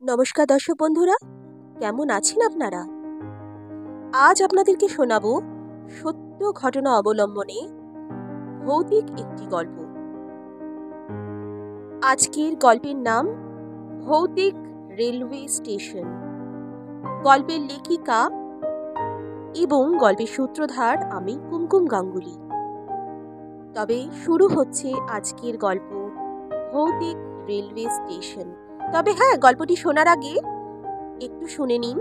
নমস্কার দর্শক বন্ধুরা, কেমন আছেন আপনারা? আজ আপনাদেরকে শোনাবো সত্য ঘটনা অবলম্বনে ভৌতিক একটি গল্প। আজকের গল্পের নাম ভৌতিক রেলওয়ে স্টেশন। গল্পের লেখিকা এবং গল্পের সূত্রধার আমি কুমকুম গাঙ্গুলি। তবে শুরু হচ্ছে আজকের গল্প ভৌতিক রেলওয়ে স্টেশন। তবে হ্যাঁ, গল্পটি শোনার আগে একটু শুনে নিন।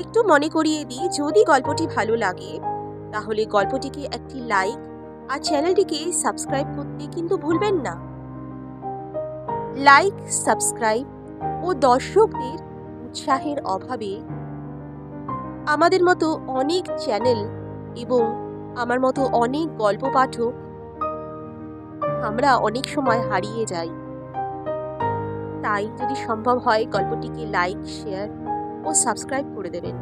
একটু মনে করিয়ে দিই, যদি গল্পটি ভালো লাগে তাহলে গল্পটিকে একটি লাইক আর চ্যানেলটিকে সাবস্ক্রাইব করতে কিন্তু ভুলবেন না। লাইক, সাবস্ক্রাইব ও দর্শকদের উৎসাহের অভাবে আমাদের মতো অনেক চ্যানেল এবং আমার মতো অনেক গল্প পাঠক আমরা অনেক সময় হারিয়ে যাই। তাই যদি সম্ভব হয় গল্পটিকে লাইক, শেয়ার ও সাবস্ক্রাইব করে দেবেন।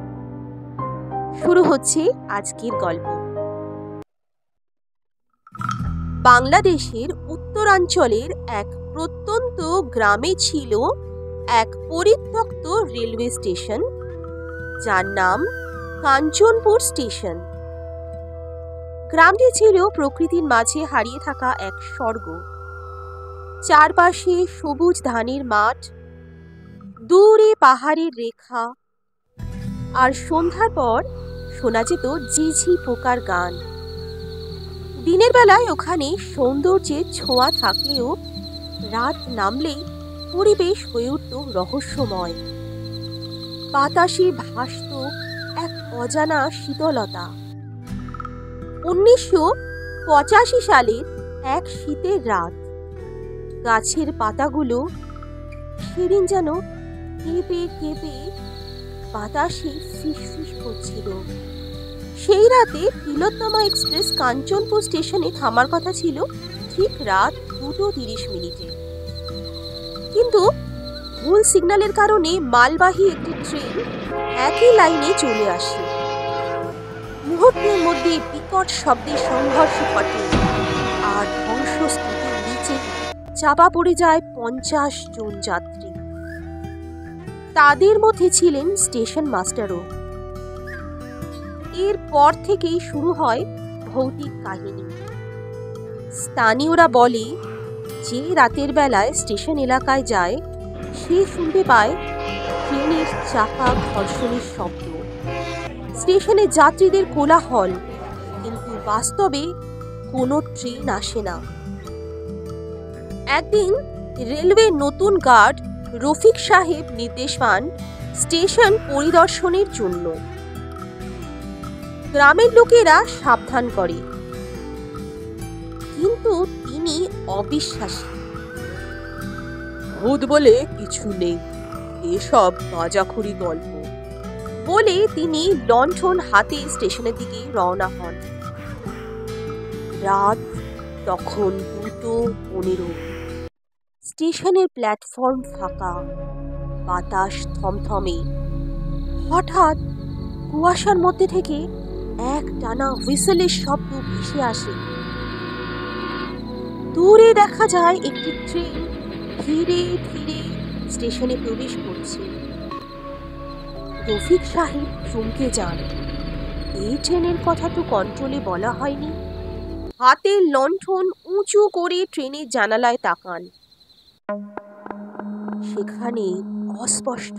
শুরু হচ্ছে আজকের গল্প। বাংলাদেশের উত্তরাঞ্চলের এক প্রত্যন্ত গ্রামে ছিল এক পরিত্যক্ত রেলওয়ে স্টেশন, যার নাম কাঞ্চনপুর স্টেশন। গ্রামটি ছিল প্রকৃতির মাঝে হারিয়ে থাকা এক স্বর্গ। চারপাশে সবুজ ধানের মাঠ, দূরে পাহাড়ের রেখা, আর সন্ধ্যার পর শোনা যেত ঝিঝি পোকার গান। দিনের বেলায় ওখানে সৌন্দর্যের ছোঁয়া থাকলেও রাত নামলেই পরিবেশ হয়ে উঠত রহস্যময়। বাতাসে ভাসত এক অজানা শীতলতা। 1985 সালের এক শীতের রাত। গাছের পাতাগুলো সেদিন যেন কেঁপে কেঁপে বাতাসে ফিসফিস করছিল। সেই রাতে তিলোত্তমা এক্সপ্রেস কাঞ্চনপুর স্টেশনে থামার কথা ছিল ঠিক রাত 2:30। কিন্তু ভুল সিগন্যালের কারণে মালবাহী একটি ট্রেন একই লাইনে চলে আসে। মুহূর্তের মধ্যে বিকট শব্দে সংঘর্ষ ঘটে আর ধ্বংসস্তূপের নিচে চাপা পড়ে যায় 50 জন যাত্রী। তাদের মধ্যে ছিলেন স্টেশন মাস্টারও। এরপর থেকেই শুরু হয় ভৌতিক কাহিনী। স্থানীয়রা বলে, যে রাতের বেলায় স্টেশন এলাকায় যায় সে শুনতে পায় ট্রেনের চাকা ঘর্ষণের শব্দ, স্টেশনে যাত্রীদের কোলাহল, কিন্তু বাস্তবে কোনো ট্রেন আসে না। একদিন রেলওয়ে নতুন গার্ড রফিক সাহেব নির্দেশ পান স্টেশন পরিদর্শনের জন্য। গ্রামের লোকেরা সাবধান করে, কিন্তু তিনি অবিশ্বাসী। ভূত বলে কিছু নেই, এসব গাঁজাখুরি গল্প বলে তিনি লণ্ঠন হাতে স্টেশনের দিকে রওনা হন। রাত তখন 2:15। স্টেশনের প্ল্যাটফর্ম ফাঁকা, বাতাস থমথমে। হঠাৎ কুয়াশার মধ্যে থেকে এক টানা হুইসেলের শব্দ ভেসে আসে। দূরে দেখা যায় একটি ট্রেন ধীরে ধীরে স্টেশনে প্রবেশ করছে। রফিক সাহেব চমকে যান। এই ট্রেনের কথা তো কন্ট্রোলে বলা হয়নি। হাতের লণ্ঠন উঁচু করে ট্রেনের জানালায় তাকান। সেখানে অস্পষ্ট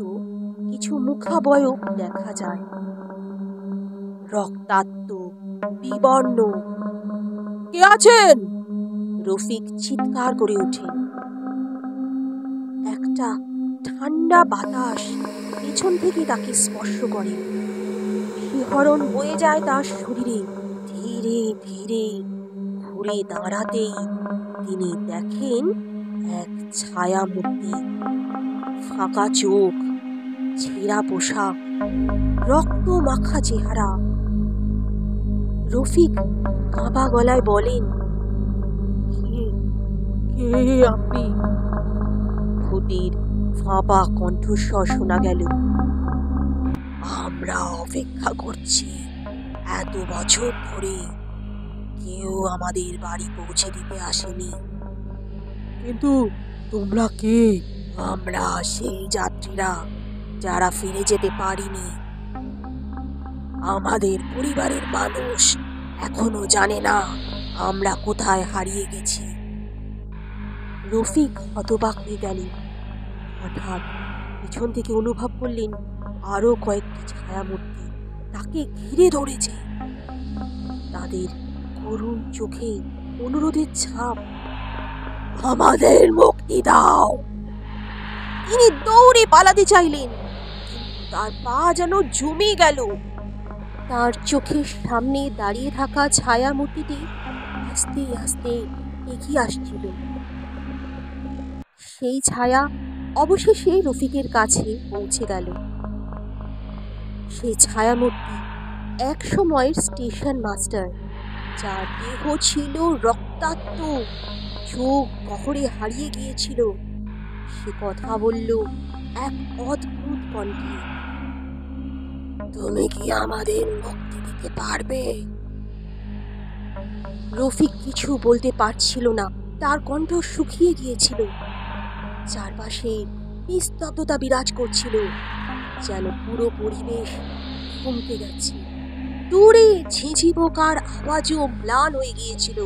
কিছু মুখাবয়ব দেখা যায়, রক্তাক্ত, বিবর্ণ। কে আছেন? রফিক চিৎকার করে ওঠেন। একটা ঠান্ডা বাতাস পেছন থেকে তাকে স্পর্শ করে। শিহরণ বয়ে যায় তার শরীরে। ধীরে ধীরে ঘুরে দাঁড়াতেই তিনি দেখেন এক ছায়া মূর্তি, ফাঁকা চোখ, ছেঁড়া পোশাক, রক্ত মাখা চেহারা। রফিক কাঁপা গলায় বলেন, কে আপনি? ভূতের ফাঁপা কণ্ঠস্বর শোনা গেল, আমরা অপেক্ষা করছি এত বছর ধরে, কেউ আমাদের বাড়ি পৌঁছে দিতে আসেনি। কিন্তু তোমরা কে? আমরা সেই যাত্রীরা যারা ফিরে যেতে পারিনি। আমাদের পরিবারের মানুষ এখনো জানে না আমরা কোথায় হারিয়ে গেছি। রফিক হতবাক হয়ে গেলেন। হঠাৎ পিছন থেকে অনুভব করলেন আরো কয়েকটি ছায়ামূর্তি তাকে ঘিরে ধরেছে। তাদের করুণ চোখে অনুরোধের ছাপ। আমাদের মুক্তি দাও। তিনি দৌড়ে পালাতে চাইলেন, কিন্তু তার পা যেন জমে গেল। তার চোখের সামনে দাঁড়িয়ে থাকা ছায়ামূর্তিটি আস্তে আস্তে এগিয়ে আসছিল। সেই ছায়া অবশেষে রফিকের কাছে পৌঁছে গেল। সেই ছায়ামূর্তি এক সময়ের স্টেশন মাস্টার, যার দেহ ছিল রক্তাক্ত, চোখ গহরে হারিয়ে গিয়েছিল। সে কথা বলল এক অদ্ভুত কণ্ঠে। তুমি কি আমাদের মুক্তি দিতে পারবে? রফিক কিছু বলতে পারছিল না, তার কণ্ঠ শুকিয়ে গিয়েছিল। চারপাশে নিস্তব্ধতা বিরাজ করছিল, যেন পুরো পরিবেশ থমকে গেছে। দূরে ঝিঁঝি পোকার আওয়াজও ম্লান হয়ে গিয়েছিল।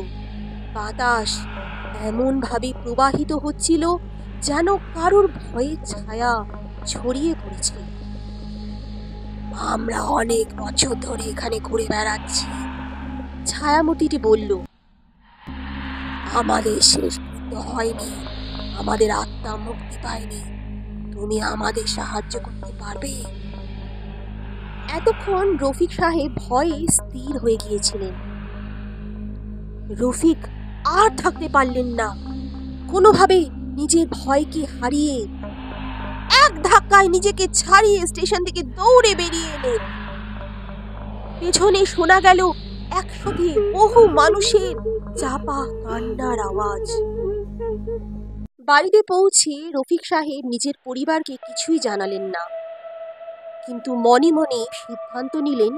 বাতাস এমন ভাবে প্রবাহিত হচ্ছিল যেন কারোর ভয়ের ছায়া ছড়িয়ে পড়েছে। আমরা অনেক বছর ধরে এখানে ঘুরে বেড়াচ্ছি, ছায়ামূর্তিটি বলল। আমাদের শেষকৃত্য হয়নি, আমাদের আত্মা মুক্তি পায়নি। তুমি আমাদের সাহায্য করতে পারবে? এতক্ষণ রফিক সাহেব ভয়ে স্থির হয়ে গিয়েছিলেন। রফিক আর থাকতে পারলেন না। কোনোভাবে নিজের ভয়কে হারিয়ে এক ধাক্কায় নিজেকে ছাড়িয়ে স্টেশন থেকে দৌড়ে বেরিয়ে এলেন। পেছনে শোনা গেল একসাথে বহু মানুষের চাপা কান্নার আওয়াজ। বাড়িতে পৌঁছে রফিক সাহেব নিজের পরিবারকে কিছুই জানালেন না, কিন্তু মনে মনে সিদ্ধান্ত নিলেন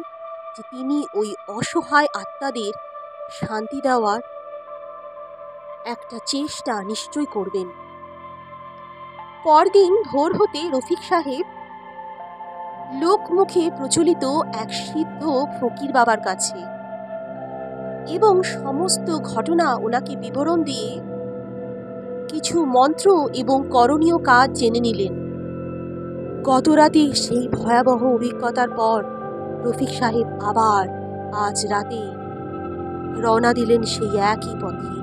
যে তিনি ওই অসহায় আত্মাদের শান্তি দেওয়ার একটা চেষ্টা নিশ্চয় করবেন। পরদিন ভোর হতে রফিক সাহেব লোকমুখে প্রচলিত এক সিদ্ধ ফকির বাবার কাছে এবং সমস্ত ঘটনা ওনাকে বিবরণ দিয়ে কিছু মন্ত্র এবং করণীয় কাজ জেনে নিলেন। গতরাতে সেই ভয়াবহ অভিজ্ঞতার পর রফিক সাহেব আবার আজ রাতে রওনা দিলেন সেই একই পথে।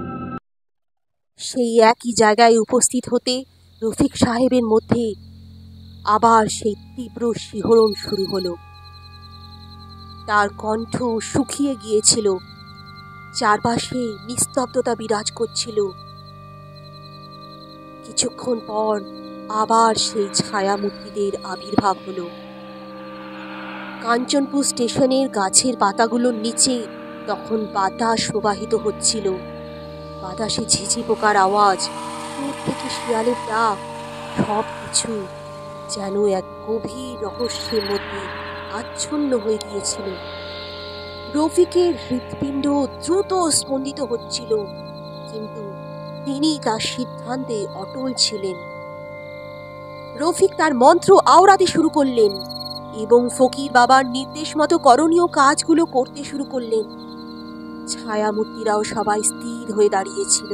সেই একই জায়গায় উপস্থিত হতে রফিক সাহেবের মধ্যে আবার সেই তীব্র শিহরণ শুরু হলো। তার কণ্ঠ শুকিয়ে গিয়েছিল, চারপাশে নিস্তব্ধতা বিরাজ করছিল। কিছুক্ষণ পর আবার সেই ছায়ামূর্তিদের আবির্ভাব হলো। কাঞ্চনপুর স্টেশনের গাছের পাতাগুলোর নিচে তখন বাতাস প্রবাহিত হচ্ছিল। বাতাসে ঝিঝি পোকার আওয়াজ, দূর থেকে শিয়ালের ডাক, সব কিছু যেন এক গভীর রহস্যের মধ্যে আচ্ছন্ন হয়ে গিয়েছিল। রফিকের হৃৎপিণ্ড দ্রুত স্পন্দিত হচ্ছিল, কিন্তু তিনি তার সিদ্ধান্তে অটল ছিলেন। রফিক তার মন্ত্র আওড়াতে শুরু করলেন এবং ফকির বাবার নির্দেশ মতো করণীয় কাজগুলো করতে শুরু করলেন। ছায়ামূর্তিরাও সবাই স্থির হয়ে দাঁড়িয়েছিল।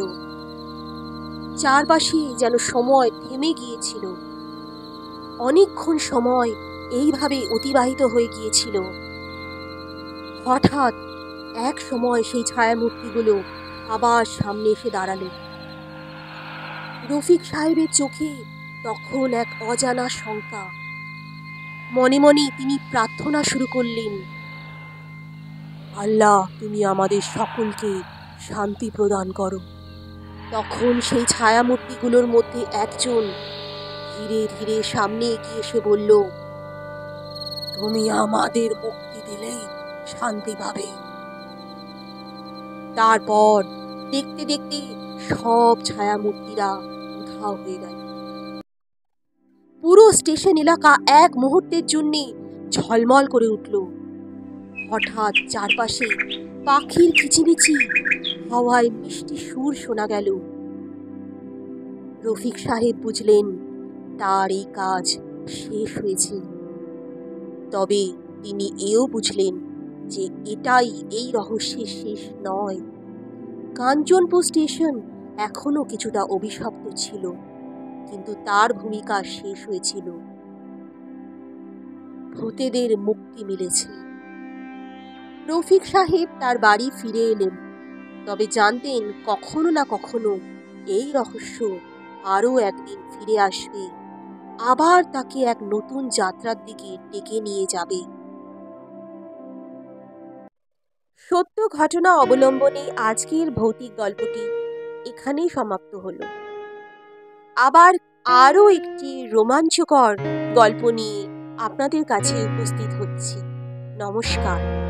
চারপাশে যেন সময় থেমে গিয়েছিল। অনেকক্ষণ সময় এইভাবে অতিবাহিত হয়ে গিয়েছিল। হঠাৎ এক সময় সেই ছায়ামূর্তিগুলো আবার সামনে এসে দাঁড়ালো। রফিক সাহেবের চোখে তখন এক অজানা শঙ্কা। মনে মনে তিনি প্রার্থনা শুরু করলেন, আল্লাহ, তুমি আমাদের সকলকে শান্তি প্রদান করো। তখন সেই ছায়ামূর্তিগুলোর মধ্যে একজন ধীরে ধীরে সামনে এগিয়ে এসে বলল, তুমি আমাদের মুক্তি দিলেই শান্তি পাবে। তারপর দেখতে দেখতে সব ছায়ামূর্তিরা উধাও হয়ে গেল। পুরো স্টেশন এলাকা এক মুহূর্তের জন্য ঝলমল করে উঠল। হঠাৎ চারপাশে পাখির কিচিমিচি, হাওয়ায় মিষ্টি সুর শোনা গেল। রফিক সাহেব বুঝলেন তার এই কাজ শেষ হয়েছে। তবে তিনি এও বুঝলেন যে এটাই এই রহস্যের শেষ নয়। কাঞ্চনপুর স্টেশন এখনো কিছুটা অভিশপ্ত ছিল, কিন্তু তার ভূমিকা শেষ হয়েছিল। ভূতেদের মুক্তি মিলেছে। রফিক সাহেব তার বাড়ি ফিরে এলেন, তবে জানতেন কখনো না কখনো এই রহস্য আরও একদিন ফিরে আসবে, আবার তাকে এক নতুন যাত্রার দিকে ডেকে নিয়ে যাবে। সত্য ঘটনা অবলম্বনে আজকের ভৌতিক গল্পটি এখানেই সমাপ্ত হলো। আবার আরও একটি রোমাঞ্চকর গল্প নিয়ে আপনাদের কাছে উপস্থিত হচ্ছি। নমস্কার।